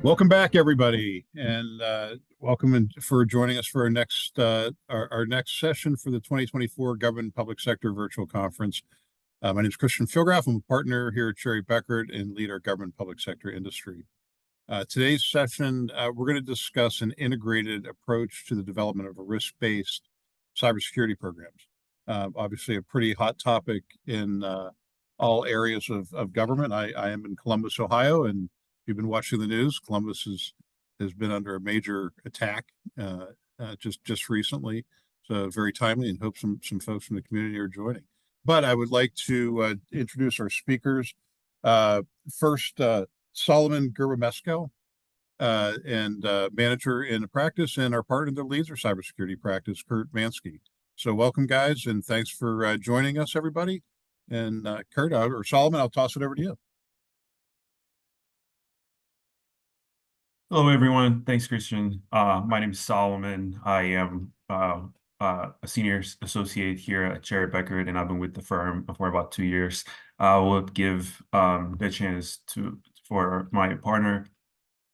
Welcome back, everybody, and welcome for joining us for our next session for the 2024 Government Public Sector Virtual Conference. My name is Christian Philgraff. I'm a partner here at Cherry Beckert and lead our government public sector industry. Today's session, we're going to discuss an integrated approach to the development of a risk-based cybersecurity programs. Obviously, a pretty hot topic in all areas of government. I am in Columbus, Ohio, and if you've been watching the news, Columbus has been under a major attack just recently. So very timely, and hope some folks from the community are joining. But I would like to introduce our speakers. First, Solomon Gerbamesko, and manager in the practice, and our partner that leads our cybersecurity practice, Kurt Mansky. So welcome, guys, and thanks for joining us, everybody. And Kurt, or Solomon, I'll toss it over to you. Hello, everyone. Thanks, Christian. My name is Solomon. I am a senior associate here at Cherry Beckert, and I've been with the firm for about 2 years. I will give the chance for my partner,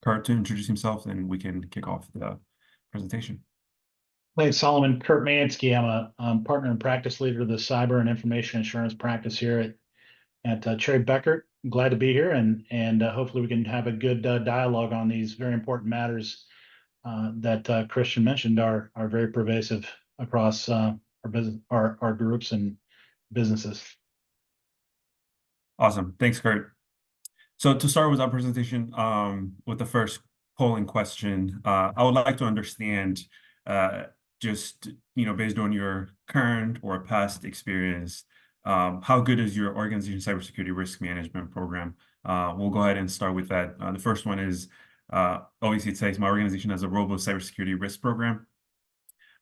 Kurt, to introduce himself, and we can kick off the presentation. Thanks, Solomon. Kurt Mansky. I'm a partner and practice leader of the cyber and information insurance practice here at Cherry Beckert. I'm glad to be here, and hopefully we can have a good dialogue on these very important matters that Christian mentioned are very pervasive across our groups and businesses. Awesome. Thanks, Kurt. So to start with our presentation, with the first polling question, I would like to understand just, based on your current or past experience, how good is your organization cybersecurity risk management program? We'll go ahead and start with that. The first one is, obviously it says my organization has a robust cybersecurity risk program.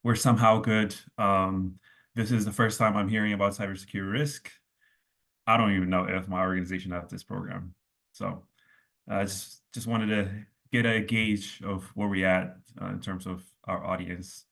We're somehow good. This is the first time I'm hearing about cybersecurity risk. I don't even know if my organization has this program. So just wanted to get a gauge of where we at in terms of our audience.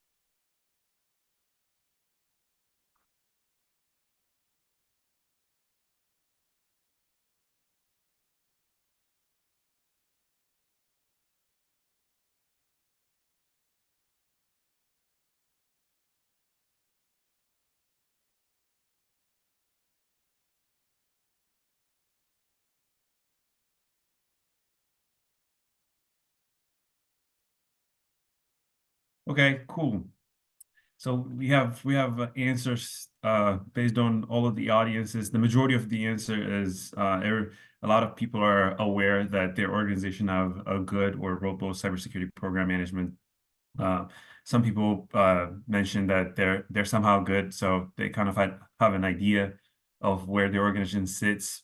Okay, cool. So we have answers based on all of the audiences. The majority of the answer is a lot of people are aware that their organization have a good or robust cybersecurity program management. Some people mentioned that they're somehow good, so they kind of have an idea of where their organization sits.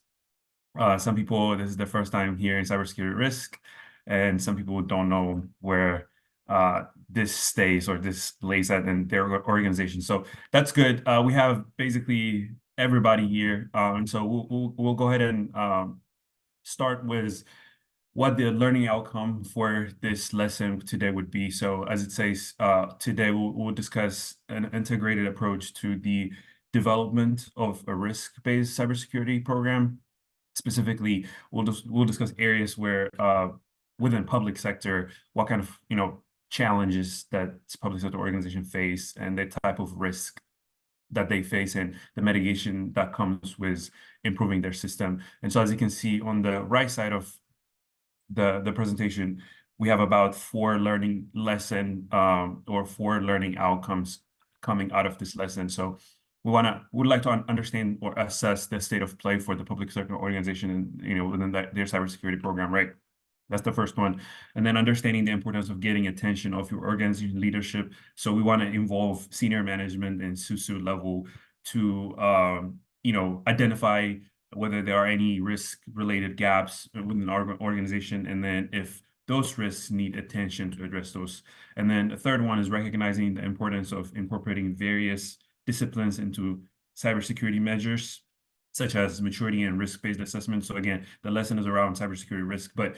Some people, this is their first time hearing cybersecurity risk, and some people don't know where this stays or this lays at in their organization. So that's good. We have basically everybody here, and so we'll go ahead and start with what the learning outcome for this lesson today would be. So as it says, today we'll discuss an integrated approach to the development of a risk-based cybersecurity program. Specifically, we'll discuss areas where within public sector, what kind of challenges that public sector organizations face and the type of risk that they face and the mitigation that comes with improving their system. And so as you can see on the right side of the presentation, we have about 4 learning lesson or 4 learning outcomes coming out of this lesson. So would like to understand or assess the state of play for the public sector organization and within their cybersecurity program, right? That's the first one. And then understanding the importance of getting attention of your organization leadership. So we want to involve senior management and SUSU level to identify whether there are any risk-related gaps within our organization, and then if those risks need attention to address those. And then the third one is recognizing the importance of incorporating various disciplines into cybersecurity measures, such as maturity and risk-based assessment. So again, the lesson is around cybersecurity risk, but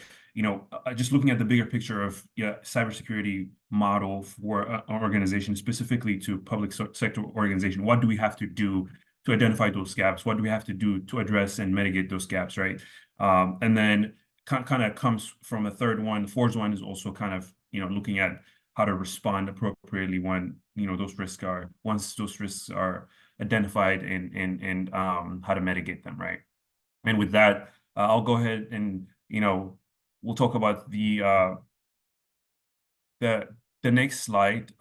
just looking at the bigger picture of cybersecurity model for an organization, specifically to public sector organization, what do we have to do to identify those gaps? What do we have to do to address and mitigate those gaps, right? And then kind of comes from a third one. The fourth one is also kind of, looking at how to respond appropriately when, once those risks are identified, and how to mitigate them, right? And with that, I'll go ahead and, we'll talk about the next slide,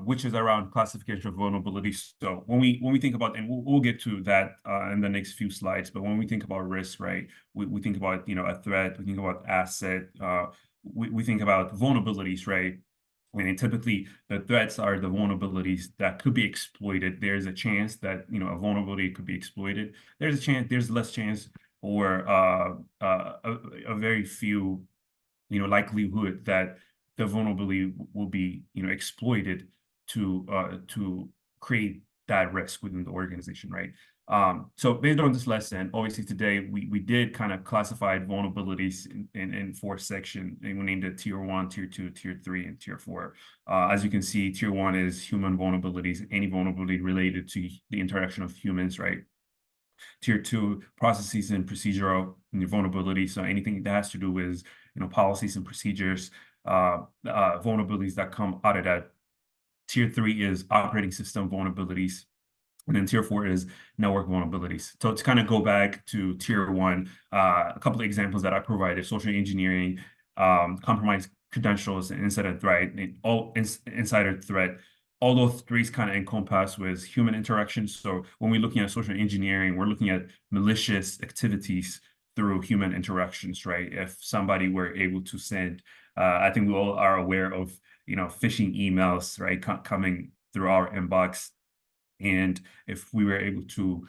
which is around classification of vulnerabilities. So when we think about, and we'll get to that in the next few slides, but when we think about risk, right, we think about, a threat, we think about asset, we think about vulnerabilities, right? And typically the threats are the vulnerabilities that could be exploited. There's a chance that, a vulnerability could be exploited. There's less chance, or a very few, likelihood that the vulnerability will be, exploited to create that risk within the organization, right? So based on this lesson, obviously today we did kind of classify vulnerabilities in 4 sections, and we named it Tier 1, Tier 2, Tier 3, and Tier 4. As you can see, Tier 1 is human vulnerabilities, any vulnerability related to the interaction of humans, right? Tier 2, processes and procedural vulnerabilities, so anything that has to do with, policies and procedures, vulnerabilities that come out of that. Tier 3 is operating system vulnerabilities. And then Tier 4 is network vulnerabilities. So to kind of go back to Tier 1, a couple of examples that I provided: social engineering, compromised credentials, and insider threat. Insider threat. All those three kind of encompass with human interactions. So when we're looking at social engineering, we're looking at malicious activities through human interactions, right? If somebody were able to send, I think we all are aware of, phishing emails, right, coming through our inbox. And if we were able to,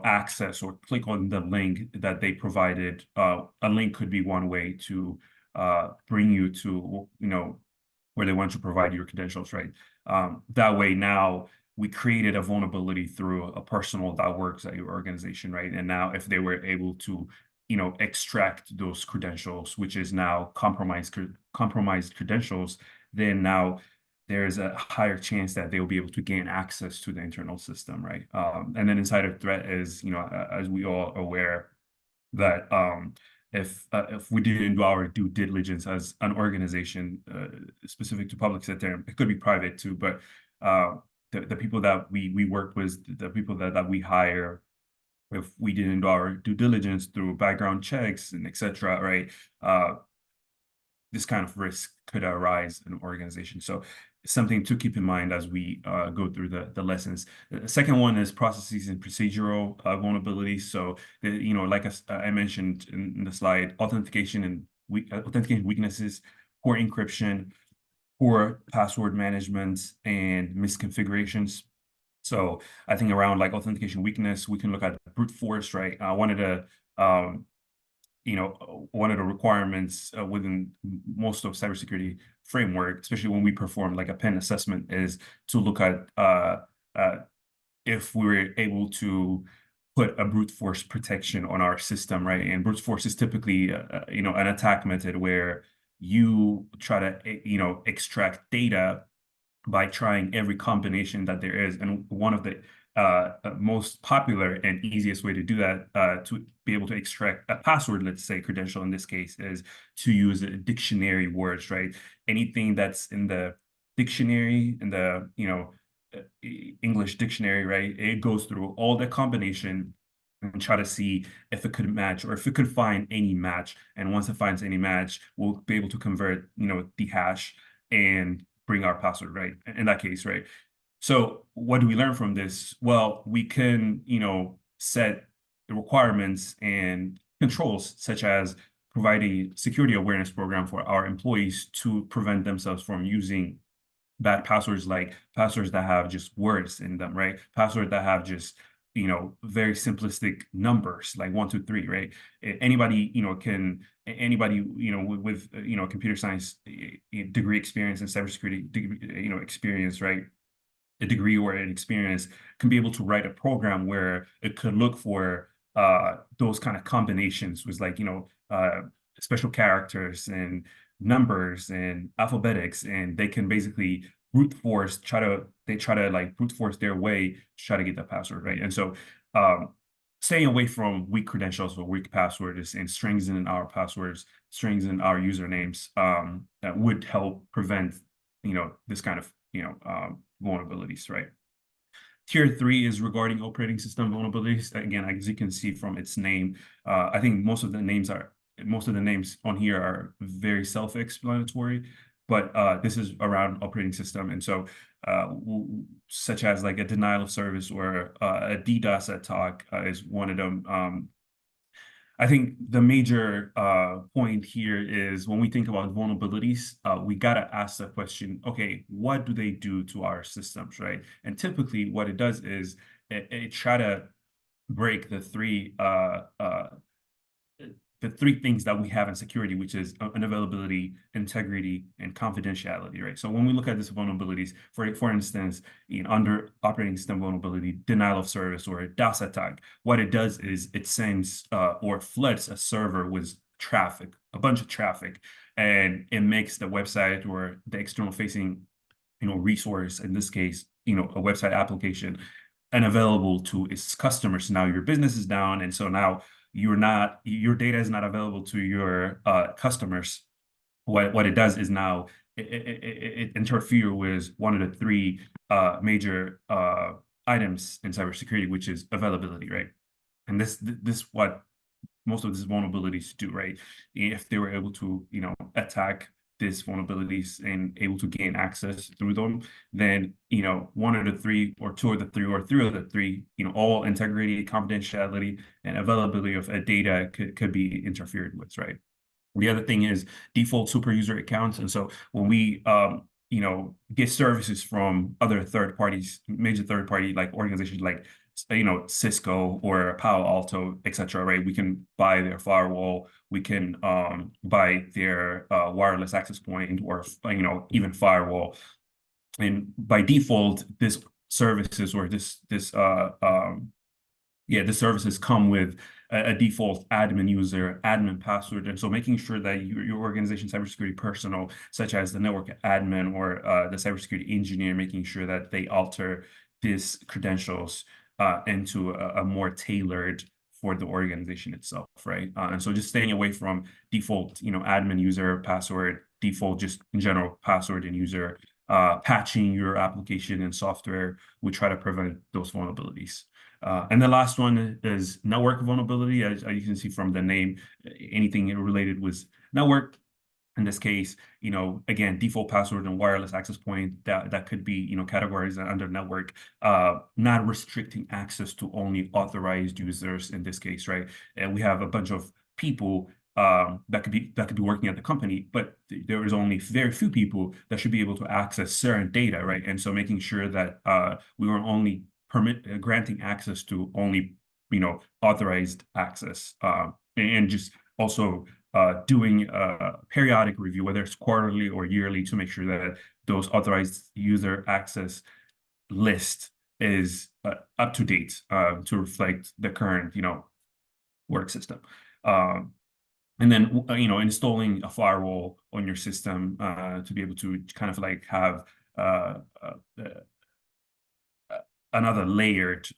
access or click on the link that they provided, a link could be one way to bring you to, where they want to provide your credentials, right? That way, now we created a vulnerability through a personnel that works at your organization, right? And now if they were able to, extract those credentials, which is now compromised credentials, then now there's a higher chance that they'll be able to gain access to the internal system, right? And then insider threat is, as we all are aware, that if we didn't do our due diligence as an organization, specific to public sector, it could be private too, but the people that we work with, the people that we hire, if we didn't do our due diligence through background checks and etc., right? This kind of risk could arise in an organization. So something to keep in mind as we go through the lessons. The second one is processes and procedural vulnerabilities. So, like I mentioned in the slide, authentication weaknesses, poor encryption, poor password management, and misconfigurations. So I think around like authentication weakness, we can look at brute force, right? One of the requirements within most of cybersecurity framework, especially when we perform like a pen assessment, is to look at if we were able to put a brute force protection on our system, right? And brute force is typically, an attack method where you try to, extract data by trying every combination that there is. And one of the most popular and easiest way to do that, to be able to extract a password, let's say credential in this case, is to use dictionary words, right? Anything that's in the dictionary, in the English dictionary, right? It goes through all the combination and try to see if it could match, or if it could find any match. And once it finds any match, we'll be able to convert, the hash and bring our password, right? In that case, right? So what do we learn from this? Well, we can, set the requirements and controls, such as providing security awareness program for our employees to prevent themselves from using bad passwords, like passwords that have just words in them, right? Passwords that have just, very simplistic numbers, like 1, 2, 3, right? Anybody, with computer science degree experience and cybersecurity degree, experience, right? A degree or an experience can be able to write a program where it could look for those kind of combinations with, like, special characters and numbers and alphabetics, and they can basically brute force, try to like brute force their way to try to get the password, right? And so staying away from weak credentials or weak passwords and strings in our passwords, strings in our usernames, that would help prevent, this kind of, vulnerabilities, right? Tier 3 is regarding operating system vulnerabilities. Again, as you can see from its name, I think most of the names on here are very self-explanatory, but this is around operating system. And so such as like a denial of service or a DDoS attack is one of them. I think the major point here is when we think about vulnerabilities, we got to ask the question, okay, what do they do to our systems, right? And typically what it does is it try to break the three things that we have in security, which is unavailability, integrity, and confidentiality, right? So when we look at these vulnerabilities, for instance, under operating system vulnerability, denial of service, or a DOS attack, what it does is it sends or floods a server with traffic, a bunch of traffic, and it makes the website or the external facing, resource, in this case, a website application, unavailable to its customers. Now your business is down, and so now your data is not available to your customers. What it does is now it interfere with one of the three major items in cybersecurity, which is availability, right? And this what most of these vulnerabilities do, right? If they were able to, attack these vulnerabilities and able to gain access through them, then, one of the three, or two of the three, or three of the three, all integrity, confidentiality, and availability of data could be interfered with, right? The other thing is default super user accounts. And so when we, get services from other third parties, major third party like organizations like, Cisco or Palo Alto, etc., right? We can buy their firewall, we can buy their wireless access point, or even firewall. And by default, this services or the services come with a default admin user, admin password. And so making sure that your organization cybersecurity personnel, such as the network admin or the cybersecurity engineer, making sure that they alter these credentials into a more tailored for the organization itself, right? And so just staying away from default, admin user password, default just in general password and user, patching your application and software, we try to prevent those vulnerabilities. And the last one is network vulnerability. As you can see from the name, anything related with network. In this case, again, default password and wireless access point that could be, categorized under network, not restricting access to only authorized users in this case, right? And we have a bunch of people that could be working at the company, but there is only very few people that should be able to access certain data, right? And so making sure that we were only granting access to only, authorized access, and just also doing a periodic review, whether it's quarterly or yearly, to make sure that those authorized user access list is up to date to reflect the current, work system. And then, installing a firewall on your system to be able to kind of like have another layered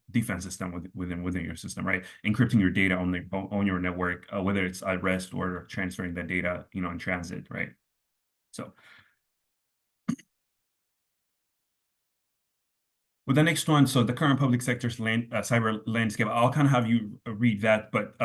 defense system within your system, right? Encrypting your data on your network, whether it's at rest or transferring the data, in transit, right? So with the next one, so the current public sector's cyber landscape, I'll kind of have you read that, but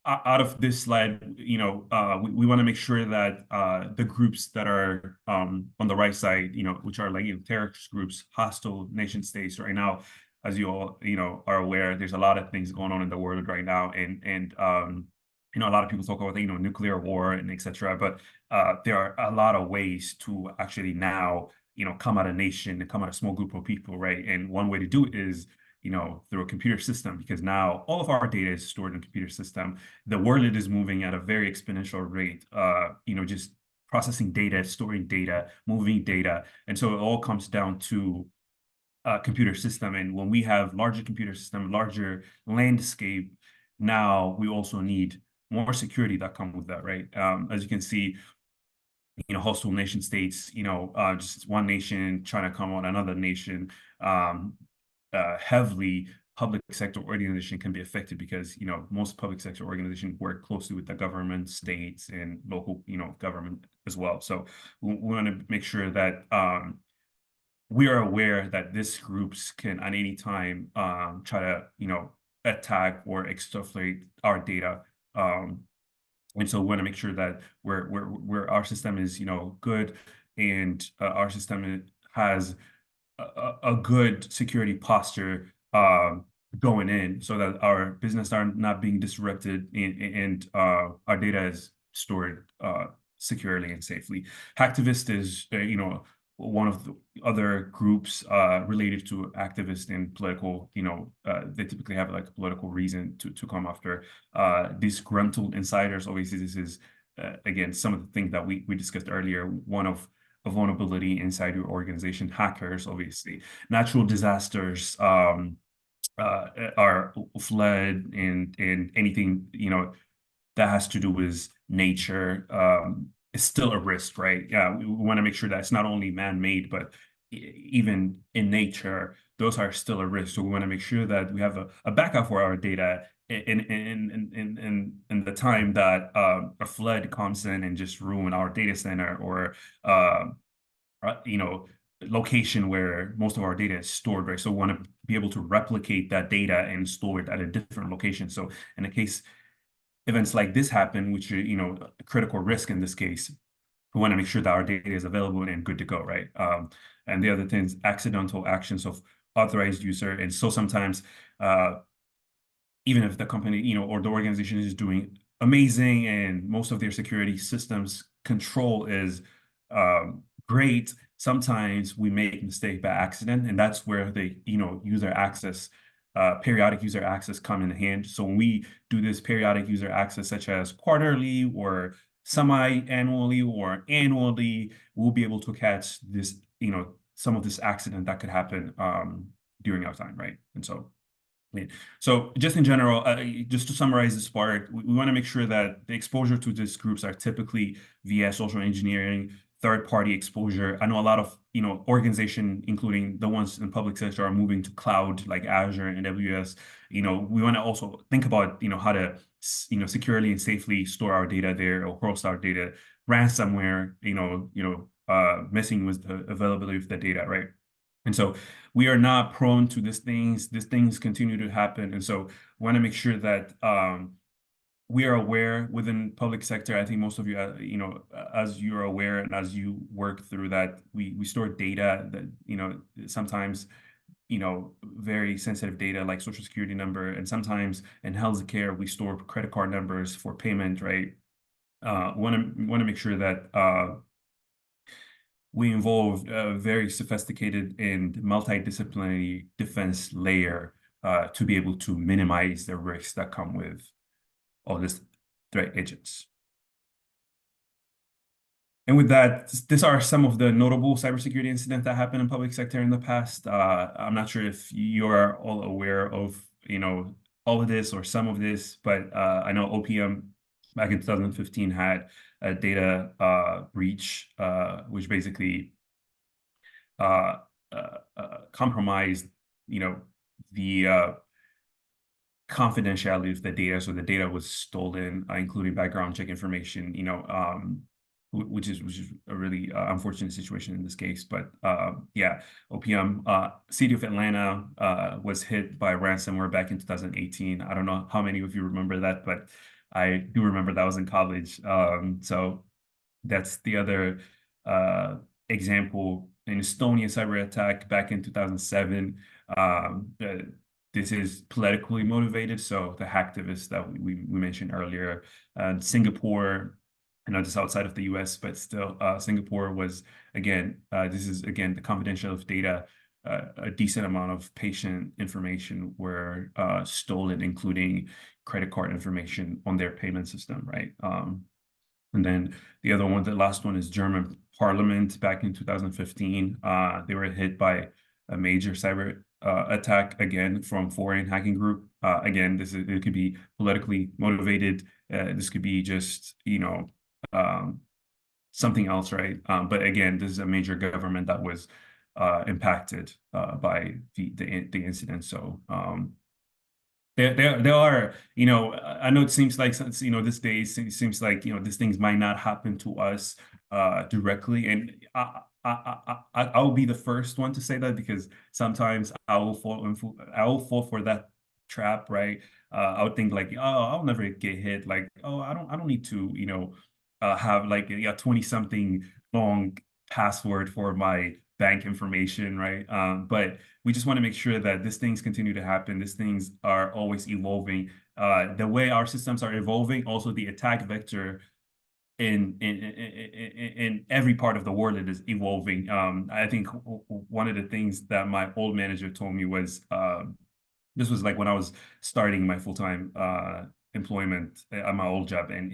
out of this slide, we want to make sure that the groups that are on the right side, which are like terrorist groups, hostile nation states right now, as you all are aware, there's a lot of things going on in the world right now, and a lot of people talk about nuclear war and etc. But there are a lot of ways to actually now come at a nation and come at a small group of people, right? And one way to do it is through a computer system, because now all of our data is stored in a computer system. The world is moving at a very exponential rate, just processing data, storing data, moving data. And so it all comes down to a computer system. And when we have larger computer system, larger landscape, now we also need more security that come with that, right? As you can see, hostile nation states, just one nation trying to come on another nation, heavily public sector organization can be affected because, you know, most public sector organizations work closely with the government, states, and local, you know, government as well. So we want to make sure that we are aware that these groups can at any time try to, you know, attack or exfiltrate our data. And so we want to make sure that we're our system is, you know, good, and our system has a good security posture going in, so that our business are not being disrupted, and our data is stored securely and safely. Hacktivist is, you know, one of the other groups related to activists and political, you know, they typically have like a political reason to come after disgruntled insiders. Obviously, this is again some of the things that we discussed earlier. One of a vulnerability inside your organization, hackers, obviously, natural disasters are flood, and anything, you know, that has to do with nature is still a risk, right? Yeah, we want to make sure that it's not only man-made, but even in nature, those are still a risk. So we want to make sure that we have a backup for our data in the time that a flood comes in and just ruin our data center, or you know, location where most of our data is stored, right? So we want to be able to replicate that data and store it at a different location. So in a case events like this happen, which are, you know, a critical risk in this case, we want to make sure that our data is available and good to go, right? And the other thing is accidental actions of authorized user. And so sometimes, even if the company, you know, or the organization is doing amazing and most of their security systems control is great, sometimes we make mistake by accident, and that's where the, you know, user access, periodic user access come in hand. So when we do this periodic user access, such as quarterly or semi-annually or annually, we'll be able to catch this, you know, some of this accident that could happen during our time, right? And so, so just in general, just to summarize this part, we want to make sure that the exposure to these groups are typically via social engineering, third-party exposure. I know a lot of, you know, organizations, including the ones in public sector, are moving to cloud like Azure and AWS. You know, we want to also think about, you know, how to, you know, securely and safely store our data there or host our data. Ransomware, messing with the availability of the data, right? And so we are not prone to these things. These things continue to happen. And so we want to make sure that we are aware within public sector. I think most of you, you know, as you're aware and as you work through that, we store data that, you know, sometimes, you know, very sensitive data like social security number. And sometimes in healthcare, we store credit card numbers for payment, right? Want to make sure that we involve a very sophisticated and multidisciplinary defense layer to be able to minimize the risks that come with all these threat agents. And with that, these are some of the notable cybersecurity incidents that happened in public sector in the past. I'm not sure if you are all aware of, you know, all of this or some of this, but I know OPM back in 2015 had a data breach, which basically compromised, you know, the confidentiality of the data. So the data was stolen, including background check information, you know, which is a really unfortunate situation in this case. But yeah, OPM, City of Atlanta was hit by ransomware back in 2018. I don't know how many of you remember that, but I do remember that I was in college. So that's the other example. In Estonia cyber attack back in 2007. This is politically motivated. So the hacktivists that we mentioned earlier, Singapore, I know just outside of the US, but still Singapore was, again, this is again the confidential data. A decent amount of patient information were stolen, including credit card information on their payment system, right? And then the other one, the last one, is German Parliament back in 2015. They were hit by a major cyber attack, again, from foreign hacking group. Again, it could be politically motivated. This could be just, you know, something else, right? But again, this is a major government that was impacted by the incident. So There are, I know it seems like, this days it seems like, these things might not happen to us directly. And I'll be the first one to say that, because sometimes I will fall for that trap, right? I would think like, oh, I'll never get hit. Like, oh, I don't need to, have like a 20 something long password for my bank information, right? But we just want to make sure that these things continue to happen. These things are always evolving. The way our systems are evolving, also the attack vector in every part of the world, it is evolving. I think one of the things that my old manager told me was, this was like when I was starting my full-time employment at my old job, and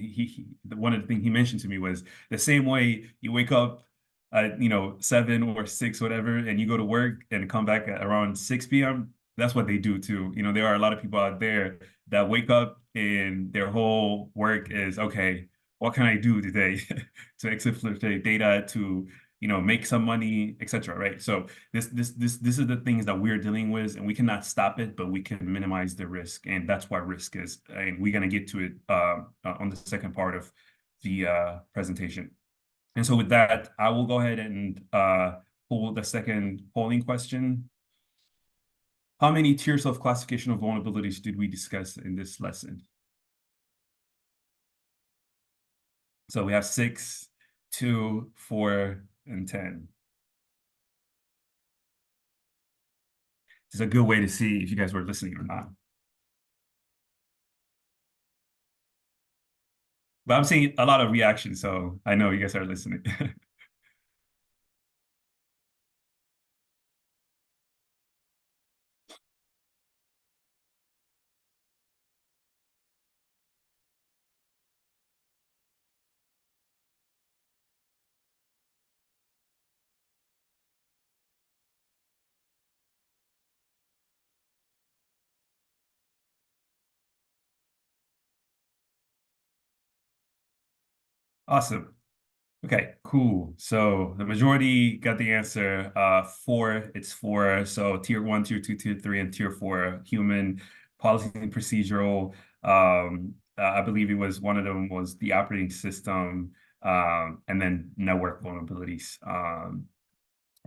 one of the things he mentioned to me was the same way you wake up at 7 or 6, whatever, and you go to work and come back at around 6 p.m. That's what they do too. There are a lot of people out there that wake up and their whole work is, okay, what can I do today to exfiltrate data, to make some money, etc. Right? So this is the things that we're dealing with, and we cannot stop it, but we can minimize the risk, and that's what risk is. And we're gonna get to it on the second part of the presentation. And so with that, I will go ahead and pull the second polling question. How many tiers of classification of vulnerabilities did we discuss in this lesson? So we have 6, 2, 4, and 10. It's a good way to see if you guys were listening or not. But I'm seeing a lot of reactions, so I know you guys are listening. Awesome. Okay, cool. So the majority got the answer. 4, it's 4. So tier 1, tier 2, tier 3, and tier 4, human, policy and procedural. I believe it was one of them was the operating system, and then network vulnerabilities.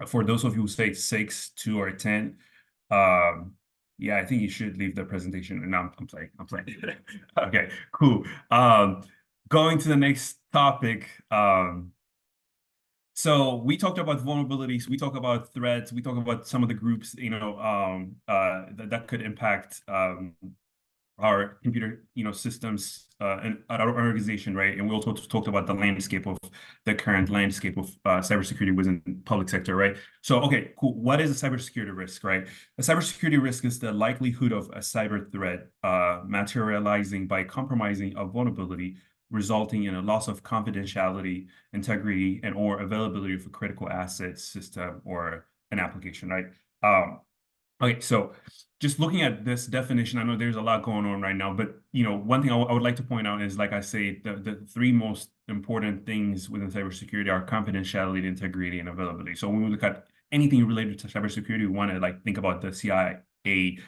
For those of you who say 6, 2, or 10, yeah, I think you should leave the presentation. And I'm playing. Okay, cool. Going to the next topic. So we talked about vulnerabilities, we talk about threats, we talk about some of the groups, that could impact our computer, systems and our organization, right? And we also talked about the landscape of the current landscape of cybersecurity within public sector, right? So, okay, cool. What is a cybersecurity risk, right? A cybersecurity risk is the likelihood of a cyber threat materializing by compromising a vulnerability, resulting in a loss of confidentiality, integrity, and or availability of a critical asset, system, or an application, right? Okay, so just looking at this definition, I know there's a lot going on right now, but one thing I would like to point out is, like I say, the 3 most important things within cybersecurity are confidentiality, integrity, and availability. So when we look at anything related to cybersecurity, we want to think about the CIA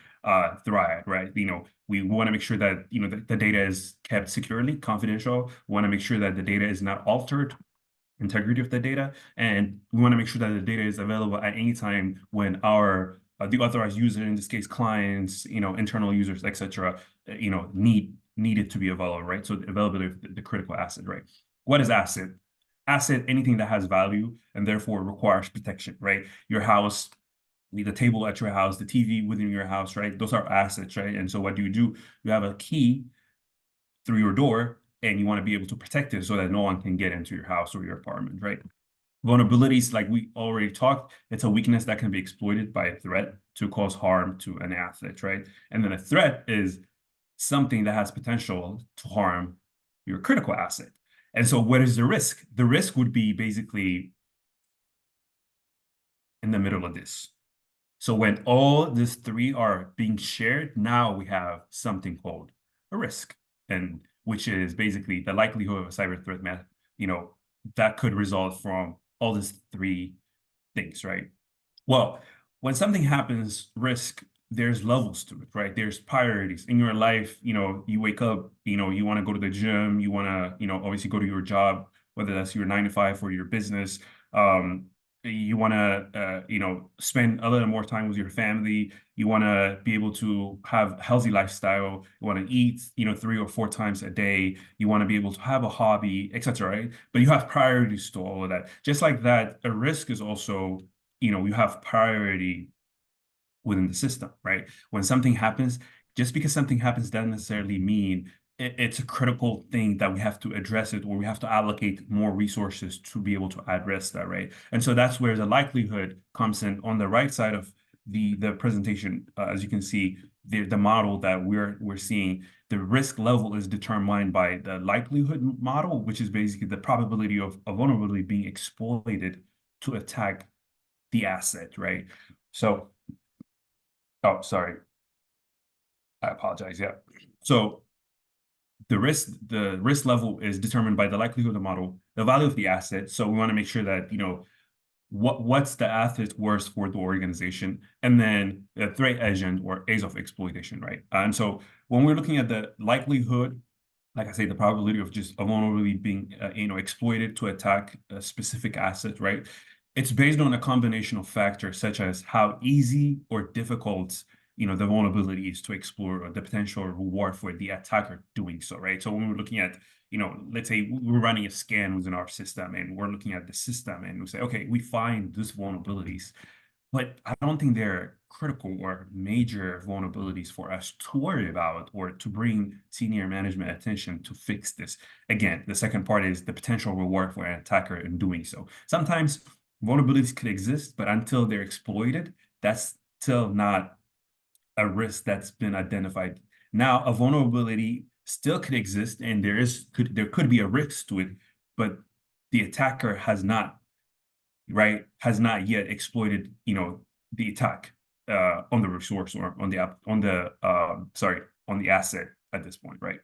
triad, right? We want to make sure that the data is kept securely, confidential. We want to make sure that the data is not altered, integrity of the data, and we want to make sure that the data is available at any time when our the authorized user, in this case clients, internal users, etc., need it to be available, right? So the availability of the critical asset, right? What is asset? Asset, anything that has value and therefore requires protection, right? Your house, the table at your house, the TV within your house, right? Those are assets, right? And so what do? You have a key through your door, and you want to be able to protect it so that no one can get into your house or your apartment, right? Vulnerabilities, like we already talked, it's a weakness that can be exploited by a threat to cause harm to an asset, right? And then a threat is something that has potential to harm your critical asset. And so what is the risk? The risk would be basically in the middle of this. So when all these 3 are being shared, now we have something called a risk, and which is basically the likelihood of a cyber threat, that could result from all these 3 things, right? Well, when something happens, risk, there's levels to it, right? There's priorities in your life. You wake up, you want to go to the gym, you want to, obviously go to your job, whether that's your 9 to 5 or your business. You want to, spend a little more time with your family. You want to be able to have a healthy lifestyle. You want to eat, 3 or 4 times a day. You want to be able to have a hobby, etc. Right? But you have priorities to all of that. Just like that, a risk is also, you have priority within the system, right? When something happens, just because something happens doesn't necessarily mean it's a critical thing that we have to address it, or we have to allocate more resources to be able to address that, right? And so that's where the likelihood comes in. On the right side of the presentation, as you can see, the model that we're seeing, the risk level is determined by the likelihood model, which is basically the probability of a vulnerability being exploited to attack the asset, right? So, oh, sorry. I apologize. Yeah. So the risk level is determined by the likelihood of the model, the value of the asset. So we want to make sure that, what's the asset worth for the organization, and then the threat agent or A's of exploitation, right? And so when we're looking at the likelihood, like I say, the probability of just a vulnerability being, exploited to attack a specific asset, right? It's based on a combination of factors such as how easy or difficult, the vulnerability is to explore, or the potential reward for the attacker doing so, right? So when we're looking at, let's say we're running a scan within our system and we're looking at the system and we say, okay, we find these vulnerabilities, but I don't think they're critical or major vulnerabilities for us to worry about or to bring senior management attention to fix this. Again, the second part is the potential reward for an attacker in doing so. Sometimes vulnerabilities could exist, but until they're exploited, that's still not a risk that's been identified. Now, a vulnerability still could exist, and there could be a risk to it, but the attacker has not yet exploited, the attack on the resource or on the asset at this point, right?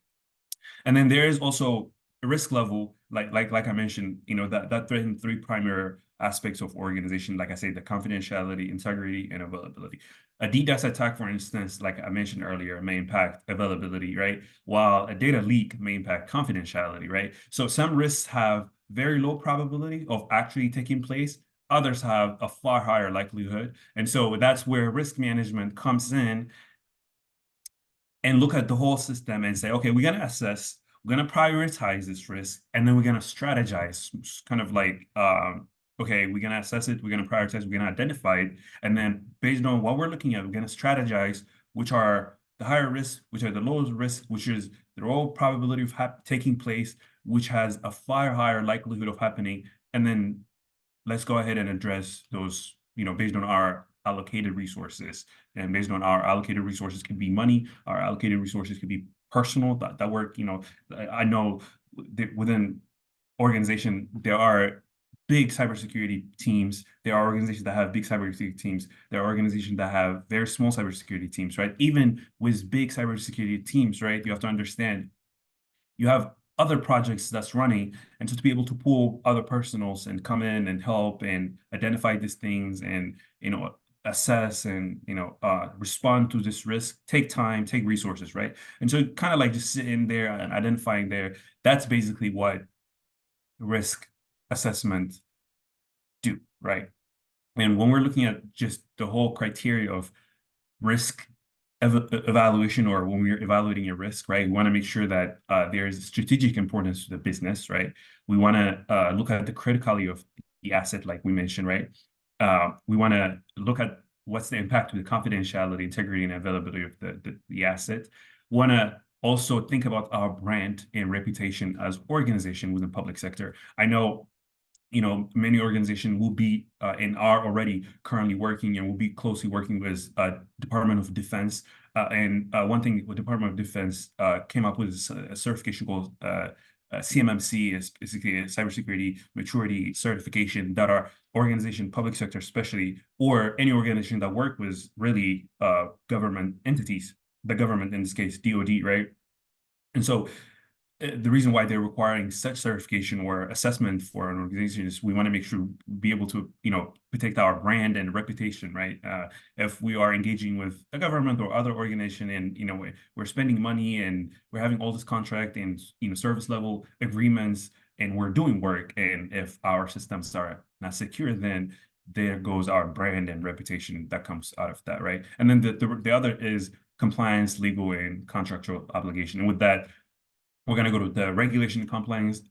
And then there is also a risk level, like I mentioned, that threatens 3 primary aspects of organization. Like I say, the confidentiality, integrity, and availability. A DDoS attack, for instance, like I mentioned earlier, may impact availability, right? While a data leak may impact confidentiality, right? So some risks have very low probability of actually taking place. Others have a far higher likelihood. And so that's where risk management comes in, and look at the whole system and say, okay, we're going to assess, we're going to prioritize this risk, and then we're going to strategize, kind of like, okay, we're going to assess it, we're going to prioritize, we're going to identify it, and then based on what we're looking at, we're going to strategize which are the higher risk, which are the lowest risk, which is the low probability of taking place, which has a far higher likelihood of happening, and then let's go ahead and address those, based on our allocated resources. And based on our allocated resources could be money, our allocated resources could be personal, that work, I know that within organization, there are big cybersecurity teams. There are organizations that have big cybersecurity teams. There are organizations that have very small cybersecurity teams, right? Even with big cybersecurity teams, right? You have to understand, you have other projects that's running, and so to be able to pull other personals and come in and help and identify these things and assess and respond to this risk, take time, take resources, right? And so kind of like just sitting there and identifying there, that's basically what risk assessment do, right? And when we're looking at just the whole criteria of risk evaluation, or when we're evaluating a risk, right, we want to make sure that there is strategic importance to the business, right? We want to look at the criticality of the asset, like we mentioned, right? We want to look at what's the impact to the confidentiality, integrity, and availability of the asset. We want to also think about our brand and reputation as organization within public sector. I know many organizations will be and are already currently working and will be closely working with Department of Defense. And one thing with Department of Defense came up with a certification called CMMC, is basically a cybersecurity maturity certification that our organization, public sector especially, or any organization that work with really government entities, the government in this case, DoD, right? And so the reason why they're requiring such certification or assessment for an organization is we want to make sure be able to, protect our brand and reputation, right? If we are engaging with a government or other organization and, we're spending money and we're having all this contract and, service level agreements and we're doing work, and if our systems are not secure, then there goes our brand and reputation that comes out of that, right? And then the other is compliance, legal, and contractual obligation. And with that, we're going to go to the regulation and compliance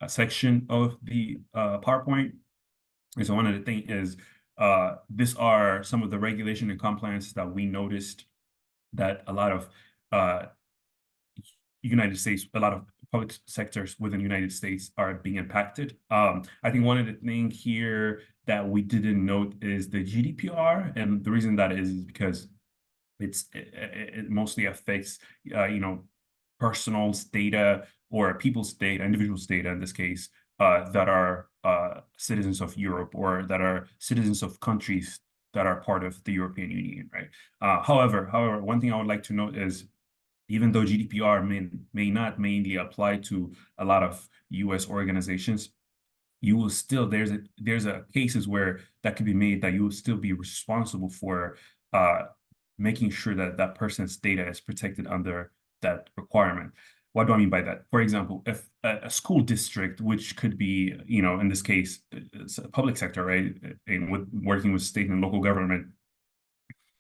section of the PowerPoint. And so one of the things is, these are some of the regulation and compliance that we noticed that a lot of United States, a lot of public sectors within the United States are being impacted. I think one of the things here that we didn't note is the GDPR. And the reason that is because it mostly affects, personal's data or people's data, individuals' data in this case, that are citizens of Europe or that are citizens of countries that are part of the European Union, right? However, one thing I would like to note is, even though GDPR may not mainly apply to a lot of US organizations, you will still, there's a cases where that could be made that you will still be responsible for making sure that that person's data is protected under that requirement. What do I mean by that? For example, if a school district, which could be, in this case, it's a public sector, right? And working with state and local government,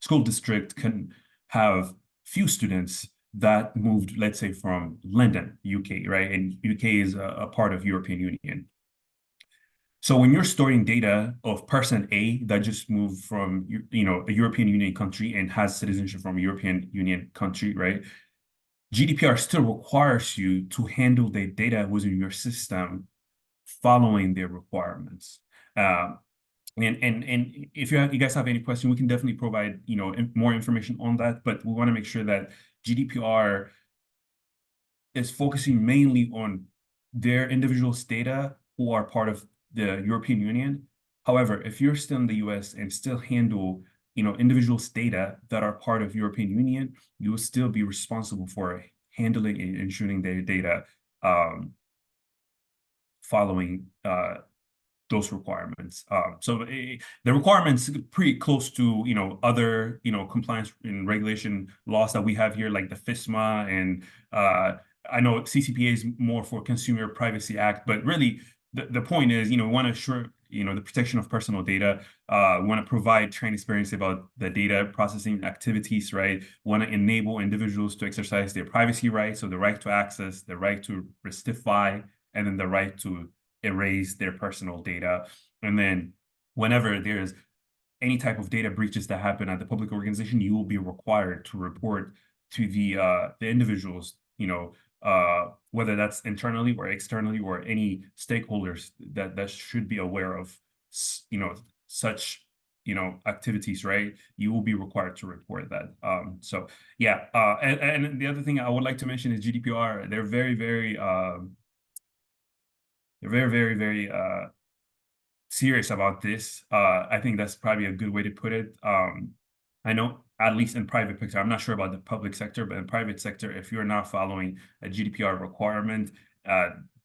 school district can have few students that moved, let's say, from London, UK, right? And UK is a part of European Union. So when you're storing data of person A that just moved from, a European Union country and has citizenship from a European Union country, right? GDPR still requires you to handle the data within your system following their requirements. And if you guys have any questions, we can definitely provide, more information on that, but we want to make sure that GDPR is focusing mainly on their individuals' data who are part of the European Union. However, if you're still in the US and still handle, individuals' data that are part of European Union, you will still be responsible for handling and ensuring their data following those requirements. So the requirements pretty close to, other, compliance and regulation laws that we have here, like the FISMA, and I know CCPA is more for Consumer Privacy Act, but really the point is, we want to ensure, the protection of personal data. We want to provide transparency about the data processing activities, right? We want to enable individuals to exercise their privacy rights, so the right to access, the right to rectify, and then the right to erase their personal data. And then whenever there's any type of data breaches that happen at the public organization, you will be required to report to the individuals, whether that's internally or externally or any stakeholders that should be aware of, such, activities, right? You will be required to report that. So yeah, and the other thing I would like to mention is GDPR. They're very, very, very serious about this. I think that's probably a good way to put it. I know, at least in private sector, I'm not sure about the public sector, but in private sector, if you're not following a GDPR requirement,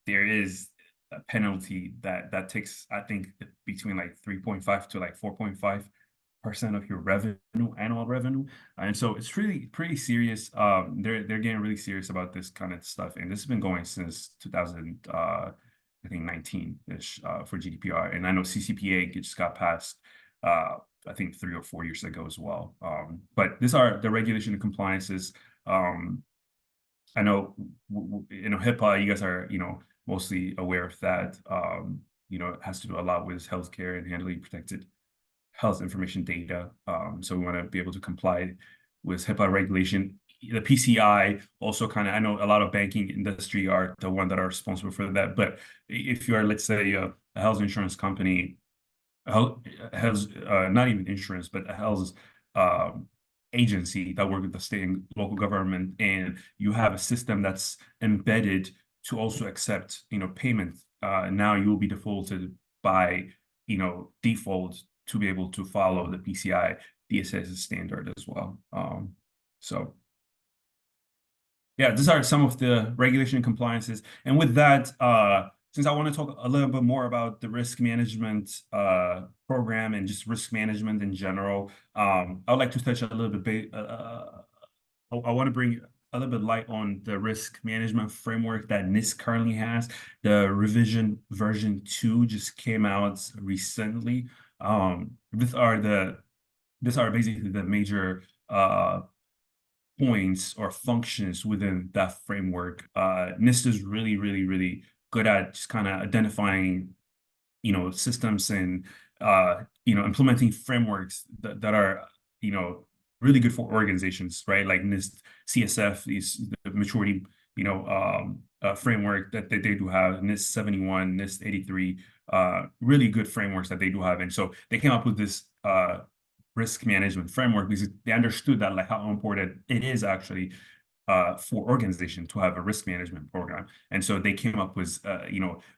there is a penalty that takes, I think, between like 3.5 to like 4.5% of your revenue, annual revenue. And so it's really pretty serious. They're getting really serious about this kind of stuff. And this has been going since 2000, I think 19-ish for GDPR. And I know CCPA just got passed, I think 3 or 4 years ago as well. But these are the regulation and compliances. I know, HIPAA, you guys are, mostly aware of that. It has to do a lot with healthcare and handling protected health information data. So we want to be able to comply with HIPAA regulation. The PCI also kind of, I know a lot of banking industry are the one that are responsible for that. But if you are, let's say, a health insurance company, has not even insurance, but a health agency that work with the state and local government, and you have a system that's embedded to also accept, payment. Now you will be defaulted by, default to be able to follow the PCI DSS standard as well. So Yeah, these are some of the regulation compliances. And with that, since I want to talk a little bit more about the risk management program and just risk management in general, I would like to touch a little bit. I want to bring a little bit light on the risk management framework that NIST currently has. The revision version 2 just came out recently. These are basically the major points or functions within that framework. NIST is really, really, really good at just kind of identifying, systems and, implementing frameworks that are, really good for organizations, right? Like NIST, CSF, the maturity, framework that they do have, NIST 71, NIST 83, really good frameworks that they do have. And so they came up with this risk management framework because they understood that like how important it is actually for organization to have a risk management program. And so they came up with,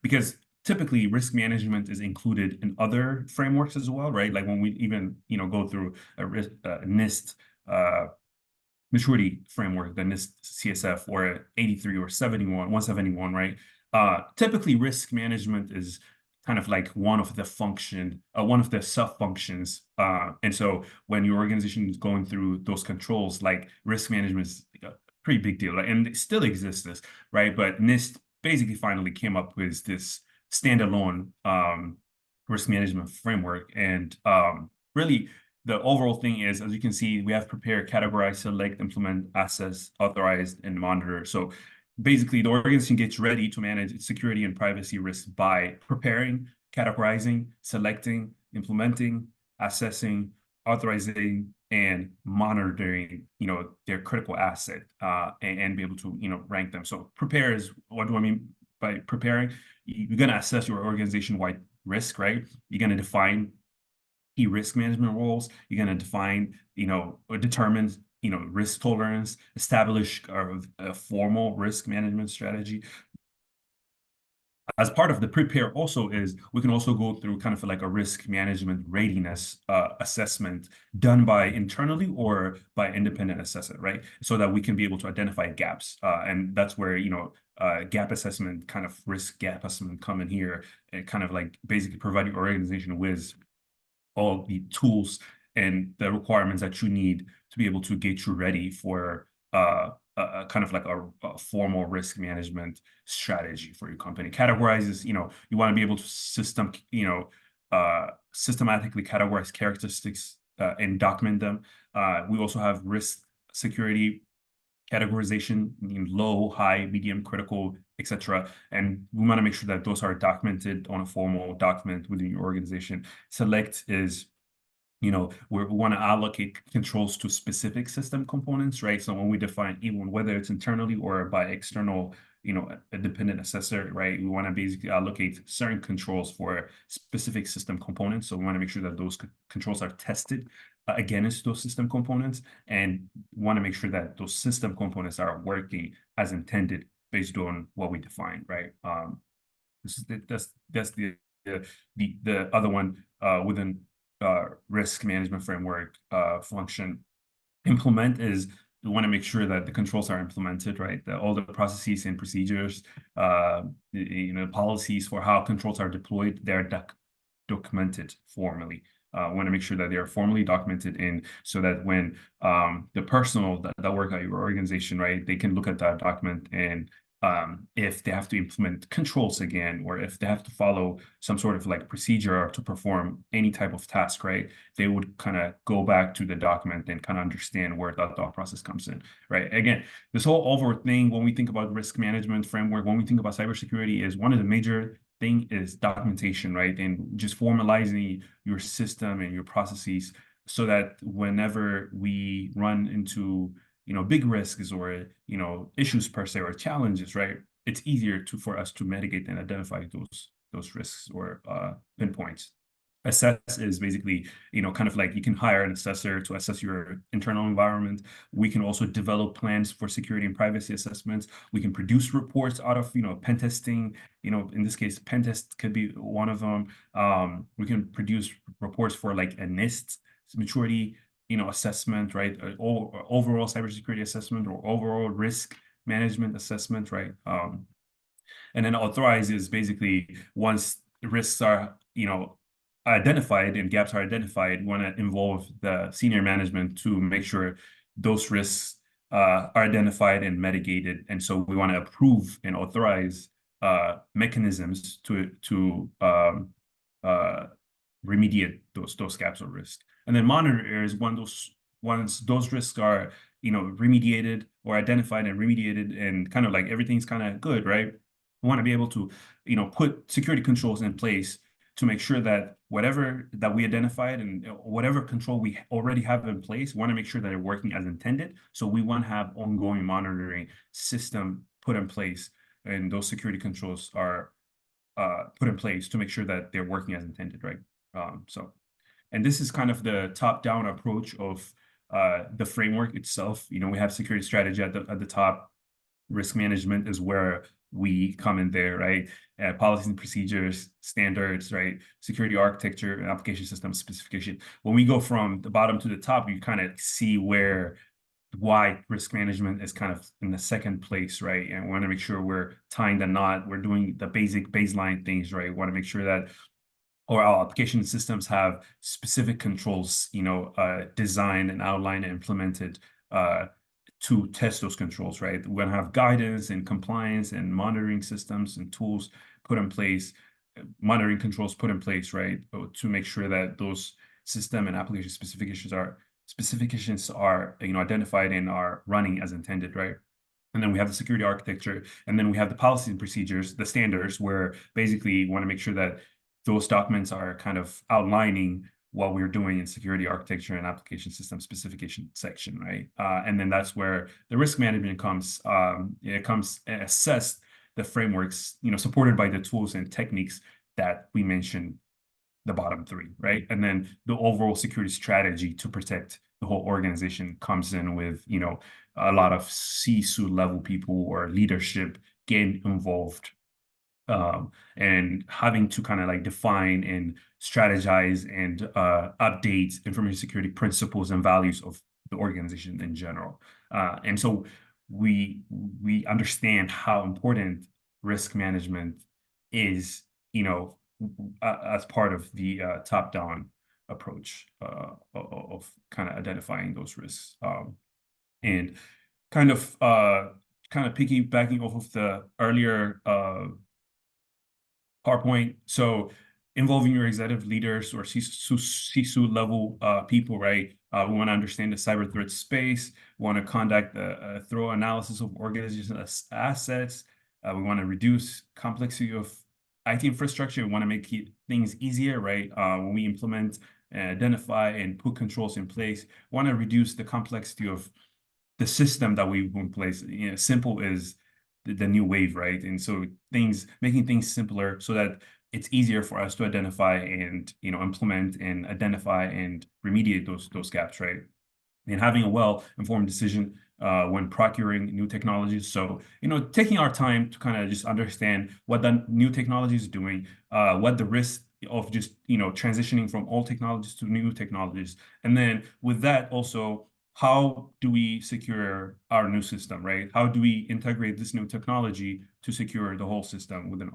because typically risk management is included in other frameworks as well, right? Like when we even, go through a NIST maturity framework, the NIST CSF or 83 or 71, 171, right? Typically risk management is kind of like one of the sub-functions. And so when your organization is going through those controls, like risk management is a pretty big deal, and it still exists, right? But NIST basically finally came up with this standalone risk management framework. And really, the overall thing is, as you can see, we have prepare, categorize, select, implement, assess, authorize, and monitor. So basically, the organization gets ready to manage its security and privacy risks by preparing, categorizing, selecting, implementing, assessing, authorizing, and monitoring, their critical asset and be able to, rank them. So prepare is, what do I mean by preparing? You're going to assess your organization-wide risk, right? You're going to define key risk management roles. You're going to define, or determine, risk tolerance, establish a formal risk management strategy. As part of the prepare also is we can also go through kind of like a risk management readiness assessment done by internally or by independent assessor, right? So that we can be able to identify gaps. And that's where, gap assessment, kind of risk gap assessment come in here and kind of like basically provide your organization with all the tools and the requirements that you need to be able to get you ready for kind of like a formal risk management strategy for your company. Categorizes, you want to be able to systematically categorize characteristics and document them. We also have risk security categorization, low, high, medium, critical, etc. And we want to make sure that those are documented on a formal document within your organization. Select is, we want to allocate controls to specific system components, right? So when we define even whether it's internally or by external, a dependent assessor, right? We want to basically allocate certain controls for specific system components. So we want to make sure that those controls are tested against those system components, and want to make sure that those system components are working as intended based on what we define, right? That's the other one within risk management framework function. Implement is we want to make sure that the controls are implemented, right? That all the processes and procedures, policies for how controls are deployed, they're documented formally. We want to make sure that they are formally documented in so that when the personnel that work at your organization, right, they can look at that document and if they have to implement controls again, or if they have to follow some sort of like procedure or to perform any type of task, right, they would kind of go back to the document and kind of understand where that thought process comes in, right? Again, this whole overall thing, when we think about risk management framework, when we think about cybersecurity, is one of the major thing is documentation, right? And just formalizing your system and your processes so that whenever we run into big risks or, issues per se or challenges, right? It's easier for us to mitigate and identify those risks or pinpoints. Assess is basically, kind of like you can hire an assessor to assess your internal environment. We can also develop plans for security and privacy assessments. We can produce reports out of, pen testing. In this case, pen test could be one of them. We can produce reports for like a NIST maturity assessment, right? Or overall cybersecurity assessment or overall risk management assessment, right? And then authorize is basically once risks are, identified and gaps are identified, want to involve the senior management to make sure those risks are identified and mitigated. And so we want to approve and authorize mechanisms to remediate those gaps of risk. And then monitor is once those risks are remediated or identified and remediated and kind of like everything's kind of good, right? We want to be able to put security controls in place to make sure that whatever that we identified and whatever control we already have in place, we want to make sure that they're working as intended. So we want to have ongoing monitoring system put in place, and those security controls are put in place to make sure that they're working as intended, right? And this is kind of the top-down approach of the framework itself. We have security strategy at the top. Risk management is where we come in there, right? Policies and procedures, standards, right? Security architecture and application system specification. When we go from the bottom to the top, you kind of see why risk management is kind of in the second place, right? And we want to make sure we're tying the knot, we're doing the basic baseline things, right? We want to make sure that our application systems have specific controls, designed and outlined and implemented to test those controls, right? We're going to have guidance and compliance and monitoring systems and tools put in place, monitoring controls put in place, right? To make sure that those system and application specifications are identified and are running as intended, right? And then we have the security architecture, and then we have the policies and procedures, the standards, where basically you want to make sure that those documents are kind of outlining what we're doing in security architecture and application system specification section, right? And then that's where the risk management comes. It comes and assess the frameworks, supported by the tools and techniques that we mentioned, the bottom three, right? And then the overall security strategy to protect the whole organization comes in with, a lot of C-suite level people or leadership getting involved. And having to kind of like define and strategize and update information security principles and values of the organization in general. And so we understand how important risk management is, as part of the top-down approach of kind of identifying those risks. And kind of piggybacking off of the earlier PowerPoint. So involving your executive leaders or C-suite level people, right? We want to understand the cyber threat space. We want to conduct a thorough analysis of organizational assets. We want to reduce complexity of IT infrastructure. We want to make things easier, right? When we implement, identify, and put controls in place, we want to reduce the complexity of the system that we put in place. Simple is the new wave, right? And so making things simpler so that it's easier for us to identify and implement and identify and remediate those gaps, right? And having a well-informed decision when procuring new technologies. So taking our time to kind of just understand what the new technology is doing, what the risk of just transitioning from old technologies to new technologies, and then with that also, how do we secure our new system, right? How do we integrate this new technology to secure the whole system within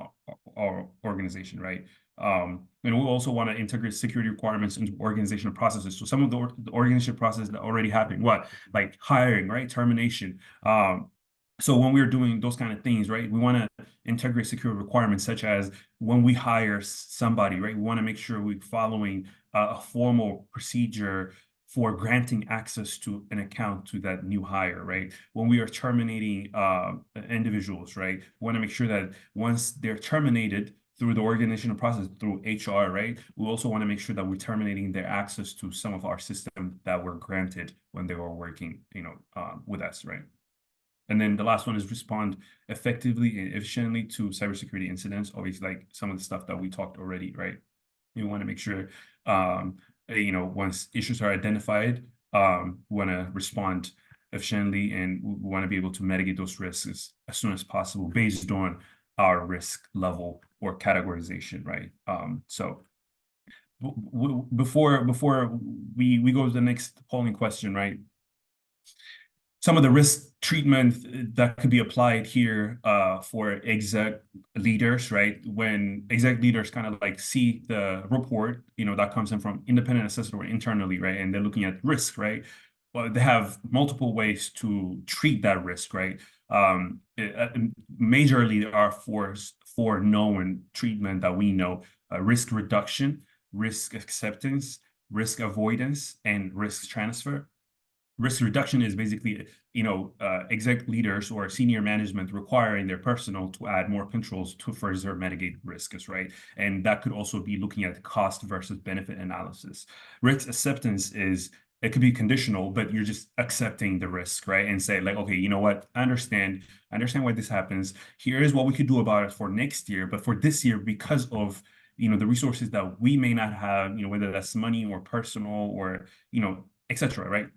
our organization, right? And we also want to integrate security requirements into organizational processes. So some of the organizational processes that already happen, like hiring, right? Termination. So when we're doing those kind of things, right, we want to integrate security requirements, such as when we hire somebody, right? We want to make sure we're following a formal procedure for granting access to an account to that new hire, right? When we are terminating individuals, right? We want to make sure that once they're terminated through the organizational process, through HR, right? We also want to make sure that we're terminating their access to some of our systems that were granted when they were working, with us, right? And then the last one is respond effectively and efficiently to cybersecurity incidents, always like some of the stuff that we talked already, right? We want to make sure once issues are identified, we want to respond efficiently, and we want to be able to mitigate those risks as soon as possible based on our risk level or categorization, right? So before we go to the next polling question, right? some of the risk treatment that could be applied here for exec leaders, right? When exec leaders kind of like see the report, that comes in from independent assessor or internally, right? And they're looking at risk, right? Well, they have multiple ways to treat that risk, right? Majorly, there are four known treatment that we know: risk reduction, risk acceptance, risk avoidance, and risk transfer. Risk reduction is basically, exec leaders or senior management requiring their personnel to add more controls to further mitigate risks, right? And that could also be looking at the cost versus benefit analysis. Risk acceptance is, it could be conditional, but you're just accepting the risk, right? And say like, okay, you know what? I understand why this happens. Here is what we could do about it for next year. But for this year, because of the resources that we may not have, whether that's money or personal or, et cetera, right?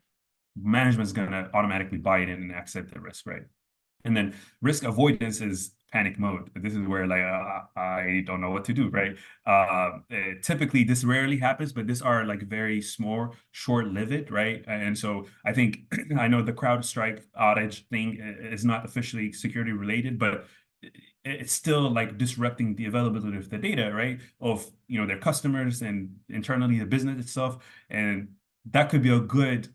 Management is going to automatically buy it in and accept the risk, right? And then risk avoidance is panic mode. This is where like I don't know what to do, right? Typically, this rarely happens, but these are like very small, short-lived, right? And so I think I know the CrowdStrike outage thing is not officially security related, but it's still like disrupting the availability of the data, right? Of their customers and internally the business itself, and that could be a good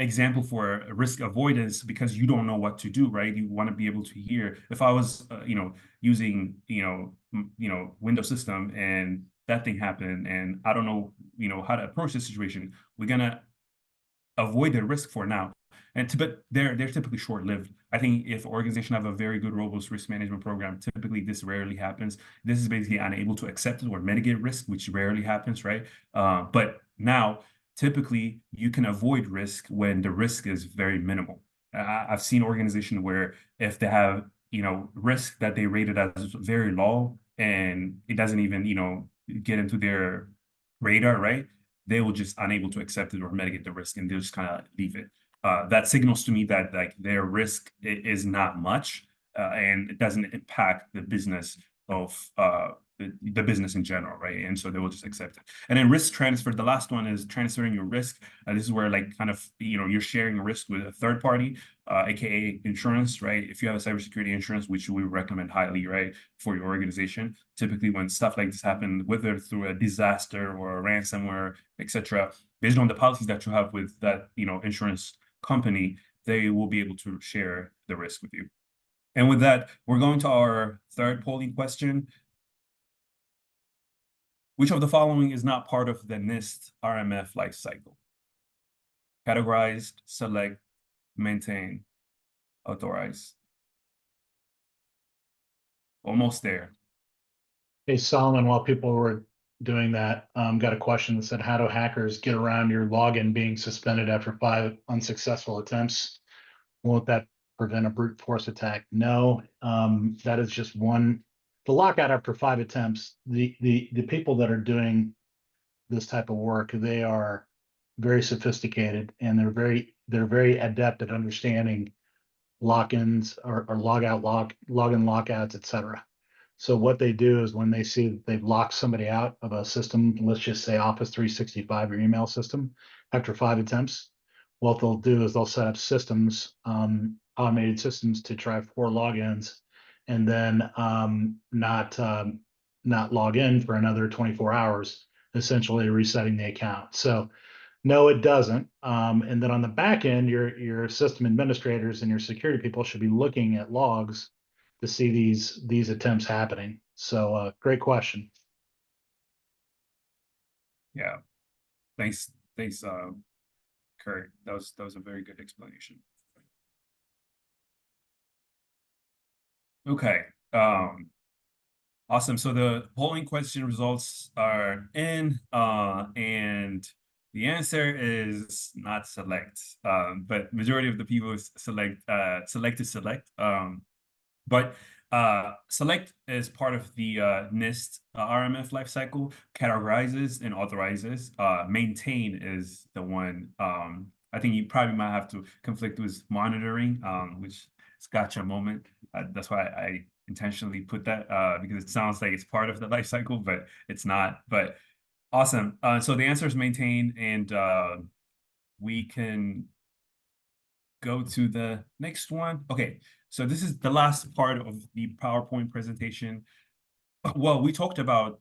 example for risk avoidance because you don't know what to do, right? You want to be able to hear. If I was, using, Windows system and that thing happened and I don't know, how to approach the situation, we're gonna avoid the risk for now. But they're typically short-lived. I think if organizations have a very good, robust risk management program, typically this rarely happens. This is basically unable to accept it or mitigate risk, which rarely happens, right? But now, typically, you can avoid risk when the risk is very minimal. I've seen organizations where if they have, risk that they rated as very low and it doesn't even, get into their radar, right? They will just unable to accept it or mitigate the risk and they'll just kind of leave it. That signals to me that like their risk is not much and it doesn't impact the business of the business in general, right? And so they will just accept it. And then risk transfer, the last one is transferring your risk. This is where like kind of, you're sharing risk with a third party, aka insurance, right? If you have a cybersecurity insurance, which we recommend highly, right, for your organization, typically when stuff like this happen, whether through a disaster or a ransomware, etc., based on the policies that you have with that, insurance company, they will be able to share the risk with you. And with that, we're going to our third polling question. Which of the following is not part of the NIST RMF life cycle? Categorized, select, maintain, authorize. Almost there. Hey, Solomon, while people were doing that, got a question that said, how do hackers get around your login being suspended after 5 unsuccessful attempts? Won't that prevent a brute force attack? No, that is just one. The lockout after 5 attempts, the people that are doing this type of work, they are very sophisticated and they're very adept at understanding lock-ins or login lockouts, etc. So what they do is when they see that they've locked somebody out of a system, let's just say Office 365 or email system, after 5 attempts, what they'll do is they'll set up systems, automated systems to try 4 logins, and then not log in for another 24 hours, essentially resetting the account. So no, it doesn't. And then on the back end, your system administrators and your security people should be looking at logs to see these attempts happening. So great question. Yeah. Thanks, Kurt. That was a very good explanation. Okay. Awesome. So the polling question results are in, and the answer is not select. But majority of the people select. But select is part of the NIST RMF lifecycle, categorizes and authorizes. Maintain is the one I think you probably might have to conflict with monitoring, which is gotcha moment. That's why I intentionally put that because it sounds like it's part of the life cycle, but it's not. But awesome. So the answer is maintain, and we can go to the next one. Okay, so this is the last part of the PowerPoint presentation. Well, we talked about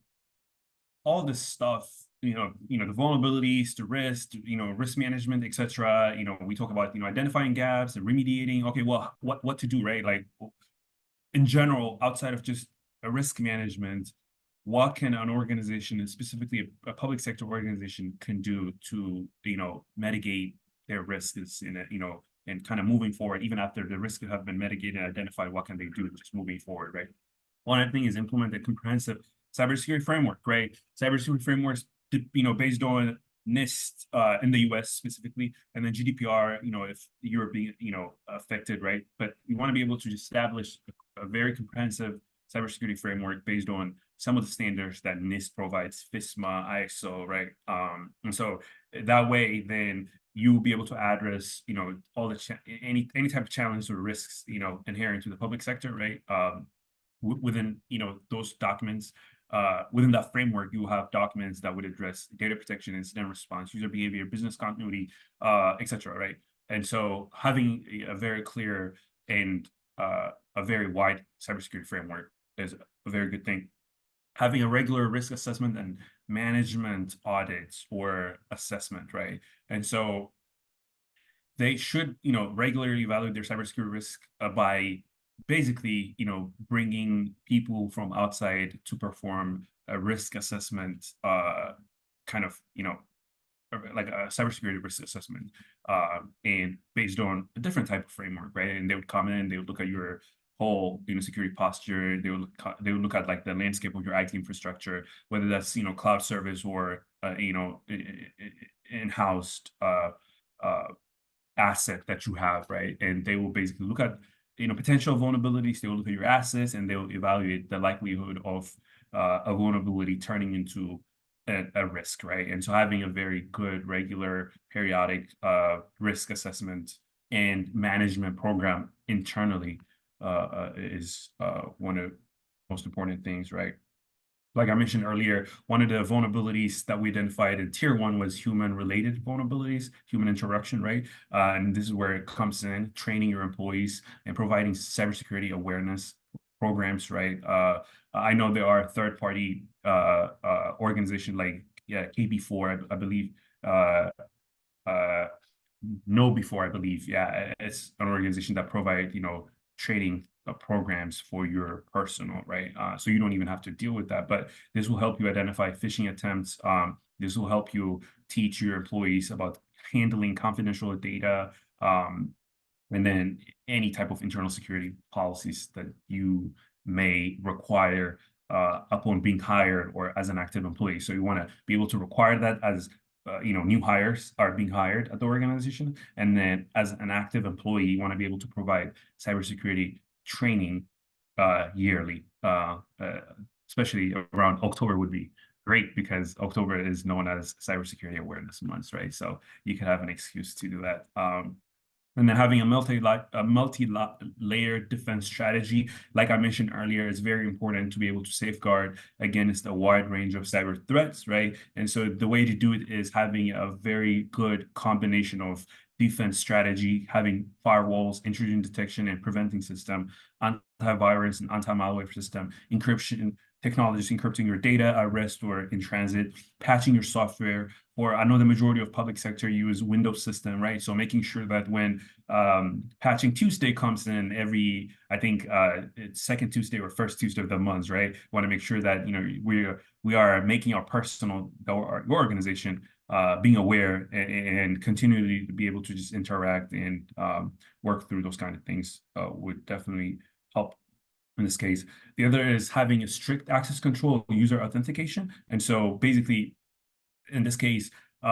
all this stuff, the vulnerabilities, the risk, risk management, etc. We talk about, identifying gaps and remediating. Okay, well, what to do, right? Like in general, outside of just a risk management, what can an organization, and specifically a public sector organization, can do to, mitigate their risks in it, and kind of moving forward, even after the risks have been mitigated and identified, what can they do just moving forward, right? One thing is implement a comprehensive cybersecurity framework, right? Cybersecurity frameworks, based on NIST in the US specifically, and then GDPR, if you're being, affected, right? But you want to be able to establish a very comprehensive cybersecurity framework based on some of the standards that NIST provides, FISMA, ISO, right? And so that way, then you'll be able to address, all the any type of challenge or risks, inherent to the public sector, right? Within, those documents, within that framework, you will have documents that would address data protection, incident response, user behavior, business continuity, etc., right? And so having a very clear and a very wide cybersecurity framework is a very good thing. Having a regular risk assessment and management audits or assessment, right? And so they should, regularly evaluate their cybersecurity risk by basically, bringing people from outside to perform a risk assessment, kind of, like a cybersecurity risk assessment, and based on a different type of framework, right? And they would come in, they would look at your whole, security posture. They would look at like the landscape of your IT infrastructure, whether that's, cloud service or, in-house asset that you have, right? And they will basically look at, potential vulnerabilities. They will look at your assets and they will evaluate the likelihood of a vulnerability turning into a risk, right? And so having a very good, regular, periodic risk assessment and management program internally is one of the most important things, right? Like I mentioned earlier, one of the vulnerabilities that we identified in tier 1 was human-related vulnerabilities, human interaction, right? And this is where it comes in, training your employees and providing cybersecurity awareness programs, right? I know there are third-party organizations like KB4, I believe, KnowBe4, I believe. Yeah, it's an organization that provide, training programs for your personal, right? So you don't even have to deal with that, but this will help you identify phishing attempts. This will help you teach your employees about handling confidential data, and then any type of internal security policies that you may require upon being hired or as an active employee. So you want to be able to require that as new hires are being hired at the organization. And then as an active employee, you want to be able to provide cybersecurity training yearly, especially around October would be great because October is known as Cybersecurity Awareness Month, right? So you can have an excuse to do that. And then having a multi-layered defense strategy, like I mentioned earlier, is very important to be able to safeguard against a wide range of cyber threats, right? And so the way to do it is having a very good combination of defense strategy, having firewalls, intrusion detection and preventing system, antivirus and anti-malware system, encryption technologies, encrypting your data at rest or in transit, patching your software, or I know the majority of public sector use Windows system, right? So making sure that when patching Tuesday comes in every, I think it's second Tuesday or first Tuesday of the month, right? We want to make sure that, we are making our personal, our organization being aware and continually be able to just interact and work through those kind of things would definitely help in this case. The other is having a strict access control user authentication. And so basically, in this case, we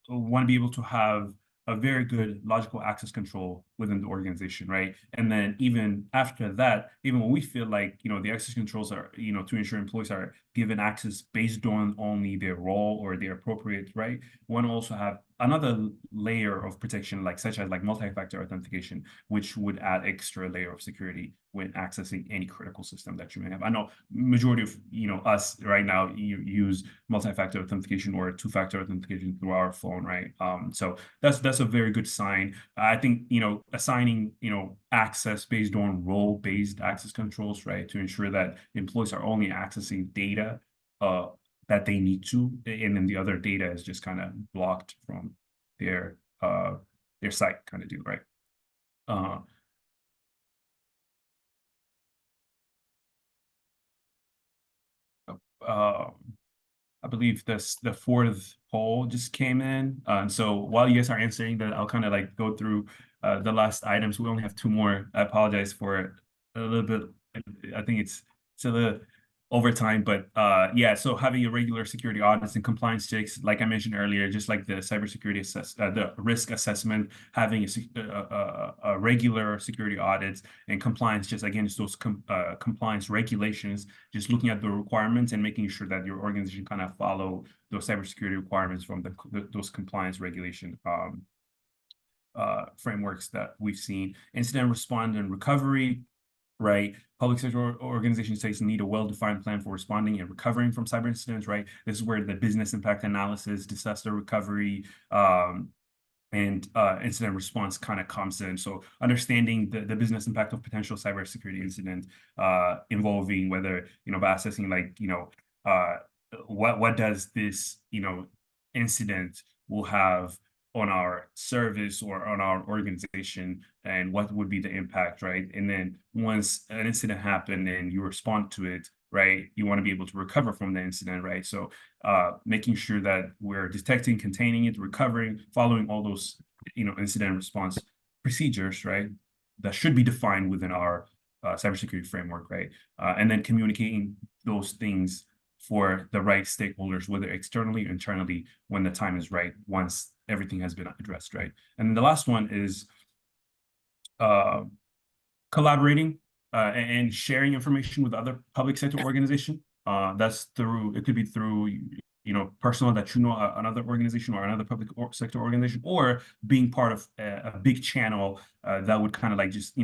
want to be able to have a very good logical access control within the organization, right? And then even after that, even when we feel like, the access controls are, to ensure employees are given access based on only their role or their appropriate, right? We want to also have another layer of protection, such as multi-factor authentication, which would add extra layer of security when accessing any critical system that you may have. I know majority of us right now use multi-factor authentication or two-factor authentication through our phone, right? So that's a very good sign. I think assigning, access based on role-based access controls, right? To ensure that employees are only accessing data that they need to, and then the other data is just kind of blocked from their site kind of deal, right? I believe the fourth poll just came in. And so while you guys are answering that, I'll kind of like go through the last items. We only have two more. I apologize for a little bit. I think it's a little overtime, but yeah, so having a regular security audits and compliance checks, like I mentioned earlier, just like the cybersecurity the risk assessment, having a regular security audits and compliance, just against those compliance regulations, just looking at the requirements and making sure that your organization kind of follow those cybersecurity requirements from those compliance regulation frameworks that we've seen. Incident response and recovery, right? Public sector organizations need a well-defined plan for responding and recovering from cyber incidents, right? This is where the business impact analysis, disaster recovery, and incident response kind of comes in. So understanding the business impact of potential cybersecurity incident involving whether, by assessing like, what does this, incident will have on our service or on our organization, and what would be the impact, right? And then once an incident happened and you respond to it, right, you want to be able to recover from the incident, right? So making sure that we're detecting, containing it, recovering, following all those, incident response procedures, right, that should be defined within our cybersecurity framework, right? And then communicating those things for the right stakeholders, whether externally or internally, when the time is right, once everything has been addressed, right? And then the last one is collaborating and sharing information with other public sector organization. That's through, it could be through, personal that another organization or another public sector organization, or being part of a big channel that would kind of like just,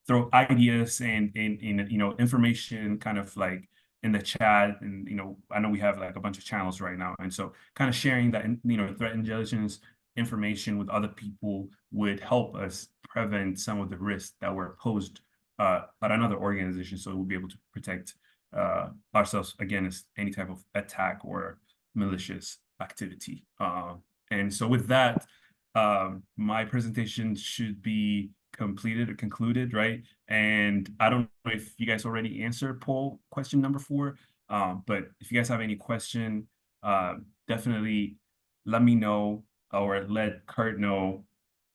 throw ideas and information kind of like in the chat. And I know we have like a bunch of channels right now, and so kind of sharing that threat intelligence information with other people would help us prevent some of the risks that were posed at another organization, so we'll be able to protect ourselves against any type of attack or malicious activity. And so with that, my presentation should be completed or concluded, right? And I don't know if you guys already answered poll question number 4, but if you guys have any question, definitely let me know or let Kurt know.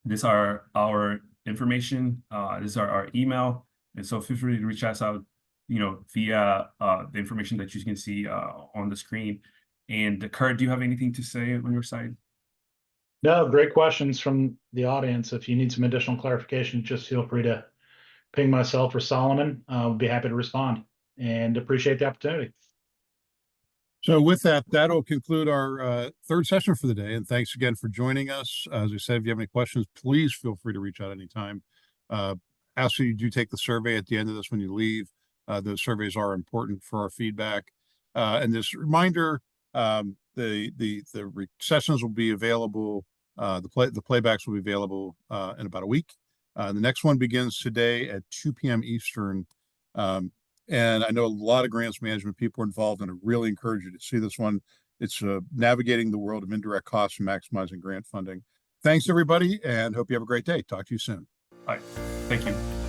These are our information. These are our email, and so feel free to reach us out, via the information that you can see on the screen. And Kurt, do you have anything to say on your side? No, great questions from the audience. If you need some additional clarification, just feel free to ping myself or Solomon. I'll be happy to respond, and appreciate the opportunity. So with that, that'll conclude our third session for the day. And thanks again for joining us. As I said, if you have any questions, please feel free to reach out anytime. Ask that you do take the survey at the end of this when you leave. Those surveys are important for our feedback. And this reminder, the sessions will be available. The playbacks will be available in about a week. The next one begins today at 2 p.m. Eastern. And I know a lot of grants management people are involved, and I really encourage you to see this one. It's navigating the world of indirect costs and maximizing grant funding. Thanks, everybody, and hope you have a great day. Talk to you soon. All right. Thank you.